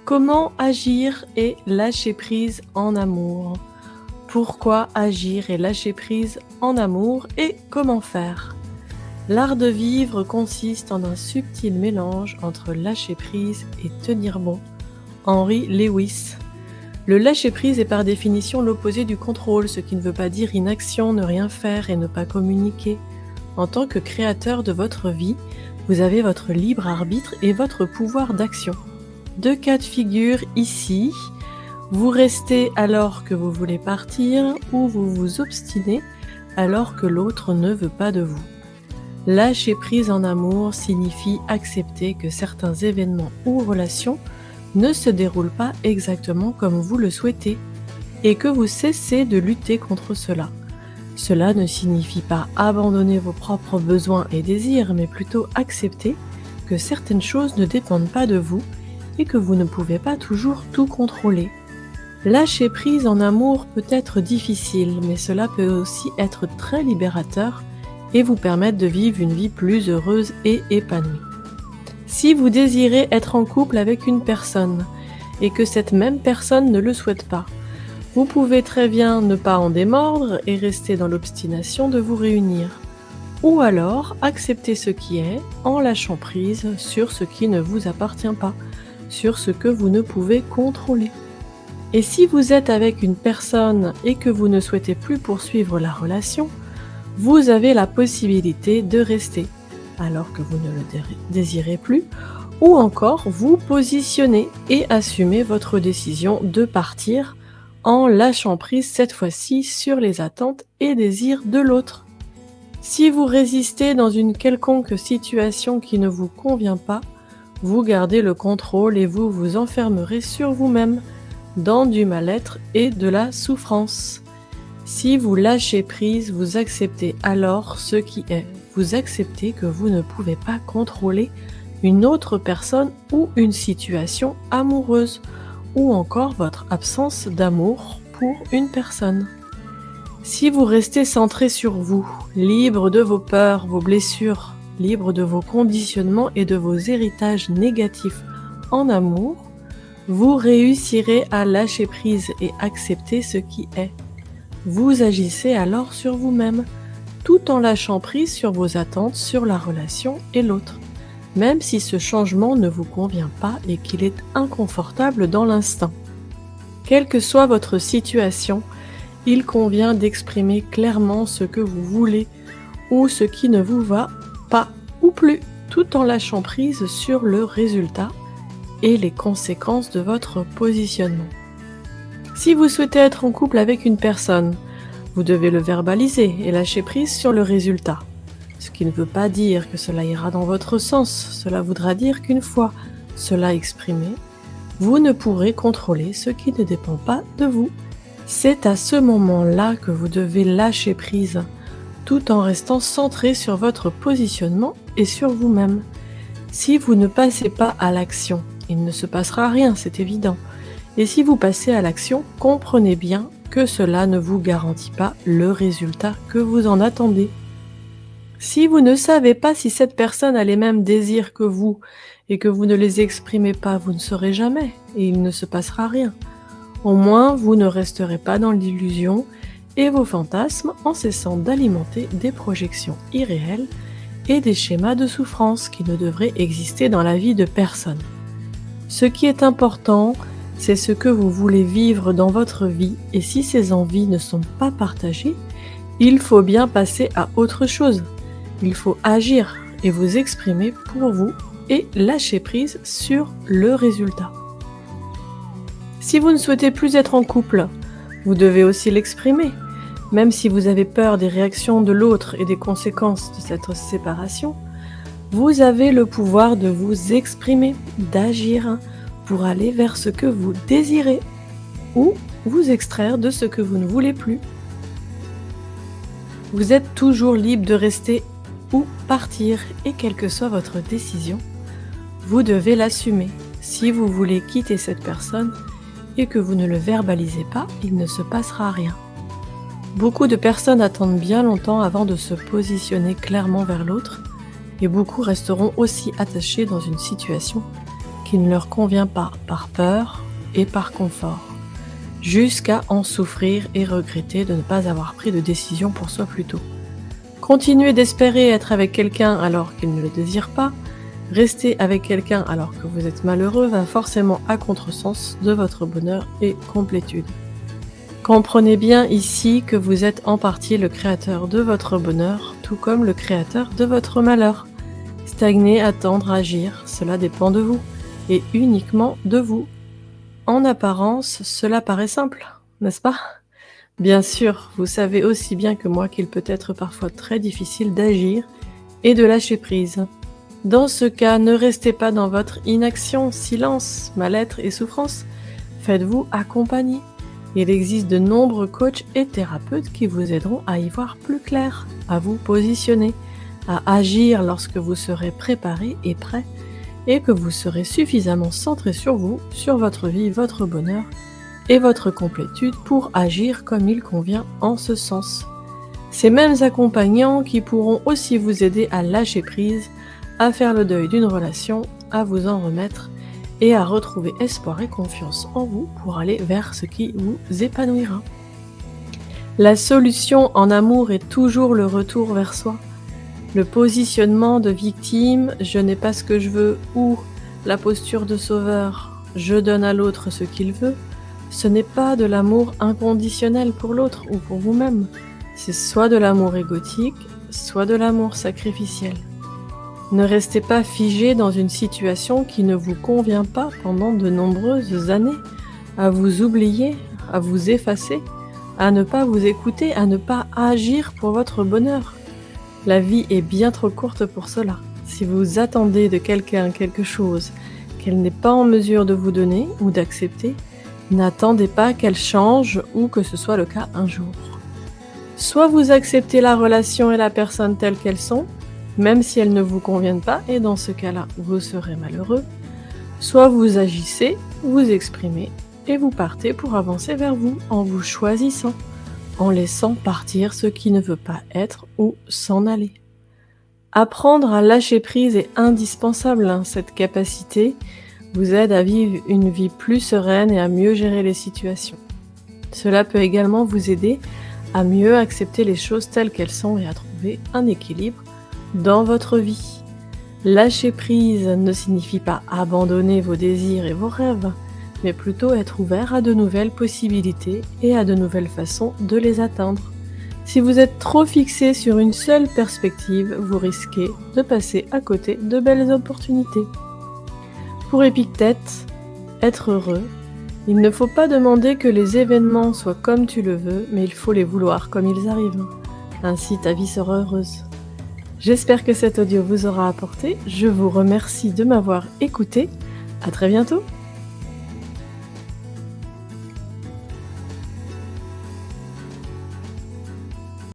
Comment agir et lâcher prise en amour? Pourquoi agir et lâcher prise en amour et comment faire? L'art de vivre consiste en un subtil mélange entre lâcher prise et tenir bon. Henry Lewis. Le lâcher prise est par définition l'opposé du contrôle, ce qui ne veut pas dire inaction, ne rien faire et ne pas communiquer. En tant que créateur de votre vie, vous avez votre libre arbitre et votre pouvoir d'action. Deux cas de figure ici, vous restez alors que vous voulez partir ou vous vous obstinez alors que l'autre ne veut pas de vous. Lâcher prise en amour signifie accepter que certains événements ou relations ne se déroulent pas exactement comme vous le souhaitez et que vous cessez de lutter contre cela. Cela ne signifie pas abandonner vos propres besoins et désirs, mais plutôt accepter que certaines choses ne dépendent pas de vous et que vous ne pouvez pas toujours tout contrôler. Lâcher prise en amour peut être difficile, mais cela peut aussi être très libérateur et vous permettre de vivre une vie plus heureuse et épanouie. Si vous désirez être en couple avec une personne et que cette même personne ne le souhaite pas, vous pouvez très bien ne pas en démordre et rester dans l'obstination de vous réunir. Ou alors accepter ce qui est en lâchant prise sur ce qui ne vous appartient pas, sur ce que vous ne pouvez contrôler. Et si vous êtes avec une personne et que vous ne souhaitez plus poursuivre la relation, vous avez la possibilité de rester alors que vous ne le désirez plus, ou encore vous positionner et assumer votre décision de partir en lâchant prise cette fois-ci sur les attentes et désirs de l'autre. Si vous résistez dans une quelconque situation qui ne vous convient pas, vous gardez le contrôle et vous vous enfermerez sur vous-même, dans du mal-être et de la souffrance. Si vous lâchez prise, vous acceptez alors ce qui est. Vous acceptez que vous ne pouvez pas contrôler une autre personne ou une situation amoureuse, ou encore votre absence d'amour pour une personne. Si vous restez centré sur vous, libre de vos peurs, vos blessures, libre de vos conditionnements et de vos héritages négatifs en amour, vous réussirez à lâcher prise et accepter ce qui est. Vous agissez alors sur vous-même, tout en lâchant prise sur vos attentes sur la relation et l'autre, même si ce changement ne vous convient pas et qu'il est inconfortable dans l'instant. Quelle que soit votre situation, il convient d'exprimer clairement ce que vous voulez ou ce qui ne vous va pas ou plus, tout en lâchant prise sur le résultat et les conséquences de votre positionnement. Si vous souhaitez être en couple avec une personne, vous devez le verbaliser et lâcher prise sur le résultat. Ce qui ne veut pas dire que cela ira dans votre sens, cela voudra dire qu'une fois cela exprimé, vous ne pourrez contrôler ce qui ne dépend pas de vous. C'est à ce moment-là que vous devez lâcher prise, tout en restant centré sur votre positionnement et sur vous-même. Si vous ne passez pas à l'action, il ne se passera rien, c'est évident. Et si vous passez à l'action, comprenez bien que cela ne vous garantit pas le résultat que vous en attendez. Si vous ne savez pas si cette personne a les mêmes désirs que vous et que vous ne les exprimez pas, vous ne saurez jamais et il ne se passera rien. Au moins, vous ne resterez pas dans l'illusion et vos fantasmes en cessant d'alimenter des projections irréelles et des schémas de souffrance qui ne devraient exister dans la vie de personne. Ce qui est important, c'est ce que vous voulez vivre dans votre vie et si ces envies ne sont pas partagées, il faut bien passer à autre chose. Il faut agir et vous exprimer pour vous et lâcher prise sur le résultat. Si vous ne souhaitez plus être en couple, vous devez aussi l'exprimer. Même si vous avez peur des réactions de l'autre et des conséquences de cette séparation, vous avez le pouvoir de vous exprimer, d'agir pour aller vers ce que vous désirez ou vous extraire de ce que vous ne voulez plus. Vous êtes toujours libre de rester ou partir et quelle que soit votre décision, vous devez l'assumer. Si vous voulez quitter cette personne et que vous ne le verbalisez pas, il ne se passera rien. Beaucoup de personnes attendent bien longtemps avant de se positionner clairement vers l'autre et beaucoup resteront aussi attachés dans une situation qui ne leur convient pas par peur et par confort, jusqu'à en souffrir et regretter de ne pas avoir pris de décision pour soi plus tôt. Continuez d'espérer être avec quelqu'un alors qu'il ne le désire pas. Rester avec quelqu'un alors que vous êtes malheureux va forcément à contresens de votre bonheur et complétude. Comprenez bien ici que vous êtes en partie le créateur de votre bonheur, tout comme le créateur de votre malheur. Stagner, attendre, agir, cela dépend de vous, et uniquement de vous. En apparence, cela paraît simple, n'est-ce pas ? Bien sûr, vous savez aussi bien que moi qu'il peut être parfois très difficile d'agir et de lâcher prise. Dans ce cas, ne restez pas dans votre inaction, silence, mal-être et souffrance. Faites-vous accompagner. Il existe de nombreux coachs et thérapeutes qui vous aideront à y voir plus clair, à vous positionner, à agir lorsque vous serez préparé et prêt et que vous serez suffisamment centré sur vous, sur votre vie, votre bonheur et votre complétude pour agir comme il convient en ce sens. Ces mêmes accompagnants qui pourront aussi vous aider à lâcher prise, à faire le deuil d'une relation, à vous en remettre et à retrouver espoir et confiance en vous pour aller vers ce qui vous épanouira. La solution en amour est toujours le retour vers soi. Le positionnement de victime « je n'ai pas ce que je veux » ou la posture de sauveur « je donne à l'autre ce qu'il veut », ce n'est pas de l'amour inconditionnel pour l'autre ou pour vous-même. C'est soit de l'amour égotique, soit de l'amour sacrificiel. Ne restez pas figé dans une situation qui ne vous convient pas pendant de nombreuses années, à vous oublier, à vous effacer, à ne pas vous écouter, à ne pas agir pour votre bonheur. La vie est bien trop courte pour cela. Si vous attendez de quelqu'un quelque chose qu'elle n'est pas en mesure de vous donner ou d'accepter, n'attendez pas qu'elle change ou que ce soit le cas un jour. Soit vous acceptez la relation et la personne telles qu'elles sont, même si elles ne vous conviennent pas, et dans ce cas-là, vous serez malheureux. Soit vous agissez, vous exprimez, et vous partez pour avancer vers vous, en vous choisissant, en laissant partir ce qui ne veut pas être ou s'en aller. Apprendre à lâcher prise est indispensable, cette capacité vous aide à vivre une vie plus sereine et à mieux gérer les situations. Cela peut également vous aider à mieux accepter les choses telles qu'elles sont et à trouver un équilibre dans votre vie. Lâcher prise ne signifie pas abandonner vos désirs et vos rêves, mais plutôt être ouvert à de nouvelles possibilités et à de nouvelles façons de les atteindre. Si vous êtes trop fixé sur une seule perspective, vous risquez de passer à côté de belles opportunités. Pour Épictète, être heureux, il ne faut pas demander que les événements soient comme tu le veux, mais il faut les vouloir comme ils arrivent. Ainsi ta vie sera heureuse. J'espère que cet audio vous aura apporté. Je vous remercie de m'avoir écouté. À très bientôt.